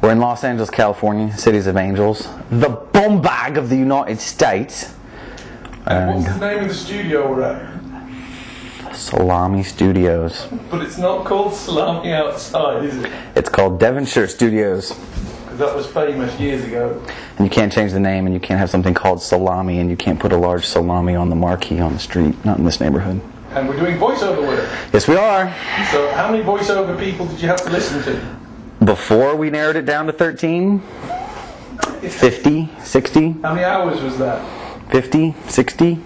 We're in Los Angeles, California, Cities of Angels, the bomb bag of the United States. And what's the name of the studio we're at? Salami Studios. But it's not called Salami outside, is it? It's called Devonshire Studios. Because that was famous years ago. And you can't change the name, and you can't have something called salami, and you can't put a large salami on the marquee on the street. Not in this neighborhood. And we're doing voiceover work. Yes, we are. So how many voiceover people did you have to listen to? Before we narrowed it down to 13, 50, 60. How many hours was that? 50, 60.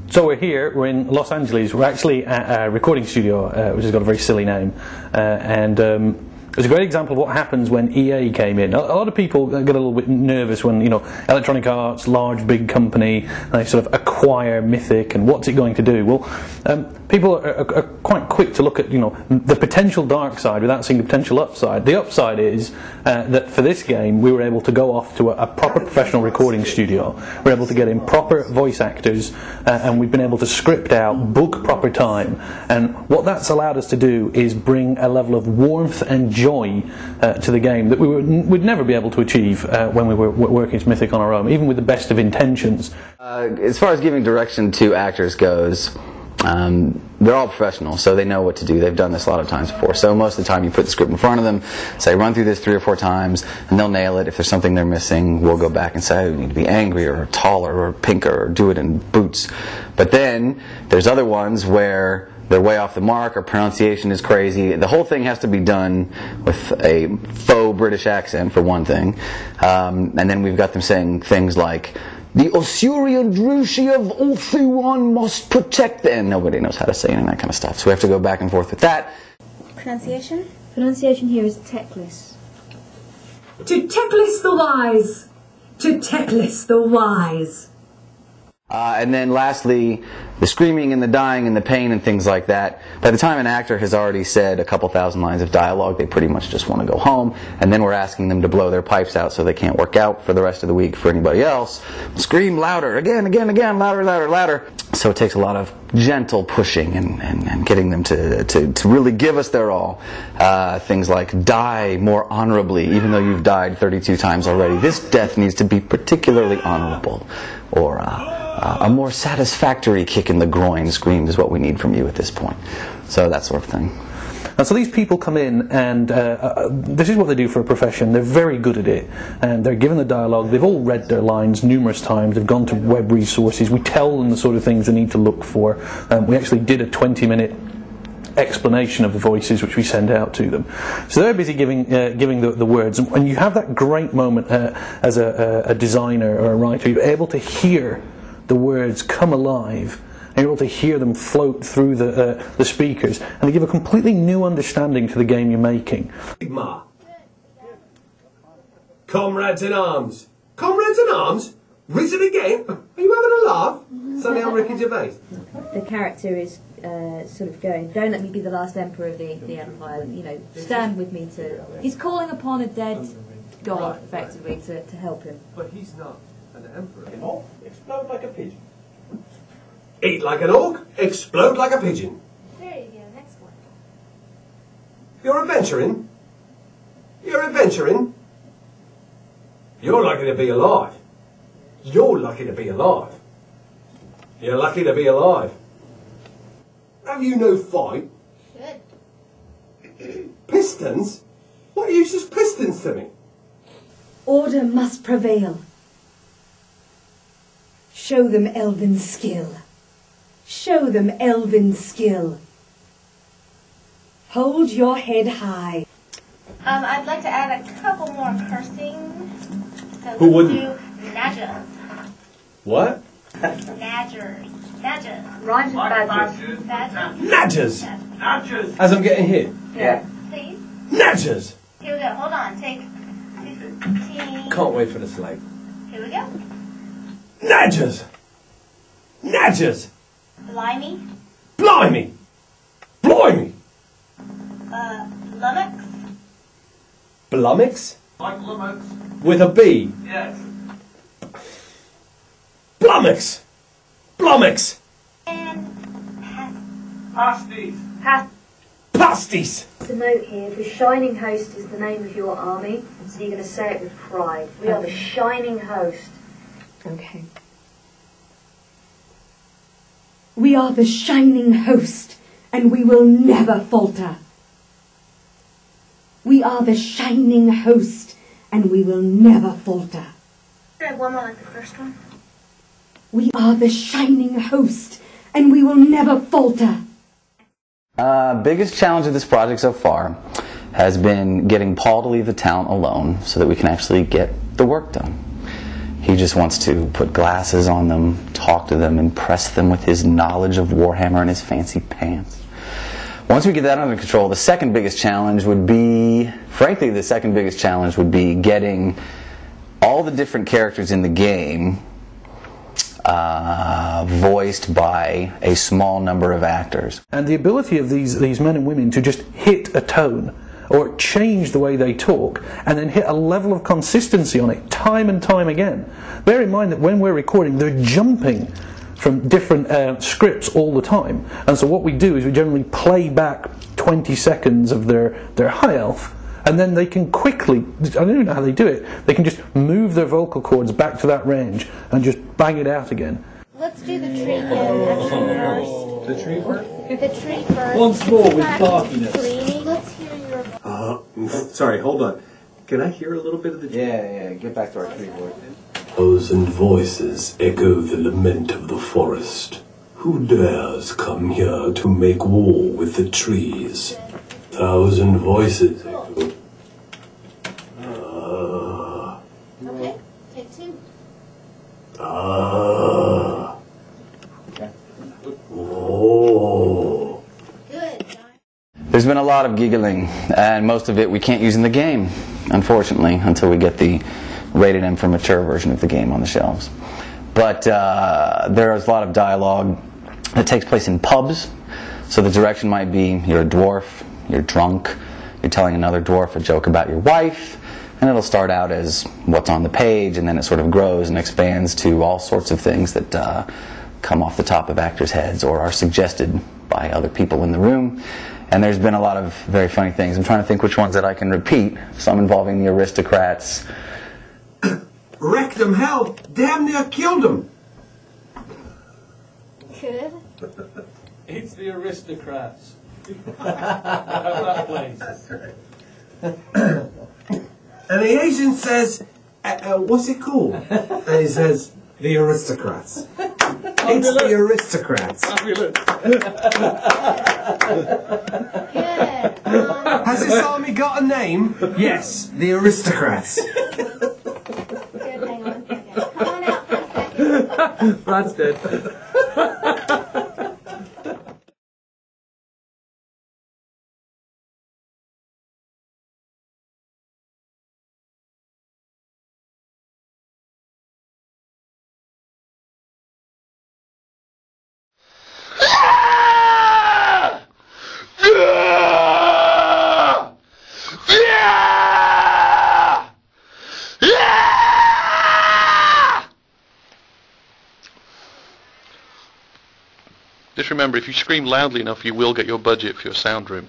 So we're here, we're in Los Angeles, we're actually at a recording studio, which has got a very silly name, it's a great example of what happens when EA came in. A lot of people get a little bit nervous when, you know, Electronic Arts, large, big company, they sort of acquire Mythic, and what's it going to do? Well, people are quite quick to look at, you know, the potential dark side without seeing the potential upside. The upside is that for this game, we were able to go off to a proper professional recording studio. We're able to get in proper voice actors, and we've been able to script out, book proper time. And what that's allowed us to do is bring a level of warmth and joy to the game that we'd never be able to achieve when we were working as Mythic on our own, even with the best of intentions. As far as giving direction to actors goes, they're all professionals, so they know what to do. They've done this a lot of times before. So most of the time you put the script in front of them, say run through this 3 or 4 times, and they'll nail it. If there's something they're missing, we'll go back and say, oh, you need to be angrier or taller or pinker or do it in boots. But then there's other ones where they're way off the mark, or pronunciation is crazy. The whole thing has to be done with a faux British accent, for one thing. And then we've got them saying things like, the Osurian Drushi of Ulthuan must protect them. Nobody knows how to say any of that kind of stuff. So we have to go back and forth with that. Pronunciation? Pronunciation here is Teclis. To Teclis the wise! To Teclis the wise! And then lastly, the screaming and the dying and the pain and things like that. By the time an actor has already said a couple thousand lines of dialogue, they pretty much just want to go home. And then we're asking them to blow their pipes out so they can't work out for the rest of the week for anybody else. Scream louder, again, again, again, louder, louder, louder. So it takes a lot of gentle pushing and getting them to really give us their all. Things like die more honorably, even though you've died 32 times already. This death needs to be particularly honorable. Or a more satisfactory kick in the groin scream is what we need from you at this point. So that sort of thing. And so these people come in, and this is what they do for a profession. They're very good at it, and they're given the dialogue. They've all read their lines numerous times. They've gone to web resources. We tell them the sort of things they need to look for. We actually did a 20-minute explanation of the voices which we send out to them. So they're busy giving the words, and you have that great moment as a designer or a writer. You're able to hear the words come alive, and you're able to hear them float through the speakers, and they give a completely new understanding to the game you're making. Sigma. Comrades in arms. Comrades in arms? Risen again? Are you having a laugh? Suddenly I'm Ricky Gervais. The character is sort of going, don't let me be the last emperor of the empire, you know, stand with me to... He's calling upon a dead god, effectively, to help him. But he's not an emperor. Oh, explode like a pigeon. Eat like an orc, explode like a pigeon. There you go, next one. You're adventuring? You're adventuring? You're lucky to be alive. You're lucky to be alive. You're lucky to be alive. Have you no fight? Good. Pistons? What use is pistons to me? Order must prevail. Show them elven skill. Show them elven skill. Hold your head high. I'd like to add a couple more cursing. So Who wouldn't? do Nadgers. What? Nadgers. Nadgers. Rhymes with badgers. Badgers. Nadgers! Nadgers! As I'm getting hit. Yeah. Please. Nadgers! Here we go. Hold on. Take 15. Can't wait for the slate. Here we go. Nadgers! Nadgers! Blimey. Blimey! Blimey! Lummox. Blummix? Like lummox. With a B. Yes. Blummix! Blummix! And Pasties. Pasties! The note here, the Shining Host is the name of your army, so you're going to say it with pride. We are the Shining Host. Okay. We are the Shining Host, and we will never falter. We are the Shining Host, and we will never falter. Can I have one more like the first one? We are the Shining Host, and we will never falter. Biggest challenge of this project so far has been getting Paul to leave the town alone so that we can actually get the work done. He just wants to put glasses on them, talk to them, impress them with his knowledge of Warhammer and his fancy pants. Once we get that under control, the second biggest challenge would be, frankly, getting all the different characters in the game voiced by a small number of actors. And the ability of these men and women to just hit a tone or change the way they talk and then hit a level of consistency on it time and time again. Bear in mind that when we're recording, they're jumping from different scripts all the time. And so what we do is we generally play back 20 seconds of their high elf, and then they can quickly, I don't even know how they do it, they can just move their vocal cords back to that range and just bang it out again. Let's do the tree action first. The tree first? The tree first. Once more with barkiness. Let's hear your... Sorry, hold on. Can I hear a little bit of the... Yeah, get back to our tree voice. 1,000 voices echo the lament of the forest. Who dares come here to make war with the trees? 1,000 voices echo. Okay, take two. Oh. Good. There's been a lot of giggling, and most of it we can't use in the game, unfortunately, until we get the rated M for mature version of the game on the shelves. But there is a lot of dialogue that takes place in pubs, so the direction might be you're a dwarf, you're drunk, you're telling another dwarf a joke about your wife, and it'll start out as what's on the page, and then it sort of grows and expands to all sorts of things that come off the top of actors' heads or are suggested by other people in the room. And there's been a lot of very funny things. I'm trying to think which ones that I can repeat. Some involving the aristocrats. Wrecked them, hell! Damn near killed them! Good. It's the aristocrats. That place. And the Asian says, what's it called? And he says, the aristocrats. It's the aristocrats. Fabulous. Good. Has this army got a name? Yes, the aristocrats. Good, hang on a second. Come on out for a second. That's dead. Just remember, if you scream loudly enough, you will get your budget for your sound room.